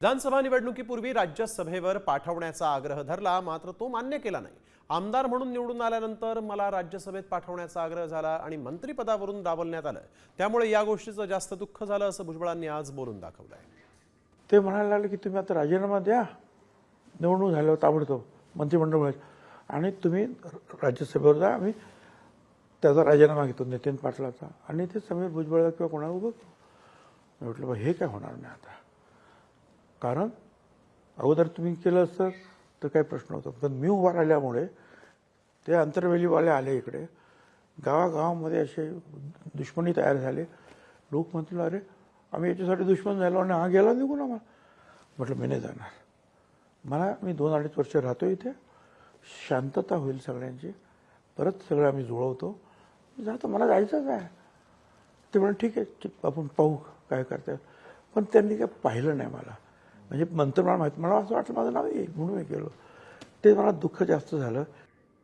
विधानसभा निवडणुकीपूर्वी राज्यसभेवर पाठवण्याचा आग्रह धरला, मात्र तो मान्य केला नाही। आमदार म्हणून निवडून आल्यानंतर मला राज्यसभेत पाठवण्याचा आग्रह झाला आणि मंत्रिपदावरून डावलण्यात आलं। त्यामुळे या गोष्टीचं जास्त दुःख झालं असं भुजबळांनी आज बोलून दाखवलंय। ते म्हणायला लागले की तुम्ही आता राजीनामा द्या, निवडणूक झाल्यावर ताबडतोब मंत्रिमंडळ मिळेल आणि तुम्ही राज्यसभेवर जा, आम्ही त्याचा राजीनामा घेतो नितीन पाटलाचा आणि ते समीर भुजबळला किंवा कोणाला उभं करू। मी म्हटलं बा हे काय होणार नाही आता, कारण अगोदर तुम्ही केलं असतं तर काही प्रश्न होता, पण मी उभा राहिल्यामुळे ते अंतर्वेलीवाले आले इकडे, गावागावामध्ये असे दुश्मनी तयार झाले। लोक म्हणतील अरे आम्ही याच्यासाठी दुश्मन झालो आणि हा गेला निघून आम्हाला। म्हटलं मी नाही जाणार, मी 2-2.5 वर्ष राहतो इथे, शांतता होईल सगळ्यांची, परत सगळं आम्ही जुळवतो, जातो, मला जायचंच आहे। ते म्हणून ठीक आहे आपण पाहू काय करतात, पण त्यांनी काय पाहिलं नाही मला, म्हणजे नंतर मला माहिती, मला असं वाटलं माझं नाव येईल म्हणून मी गेलो। ते मला दुःख जास्त झालं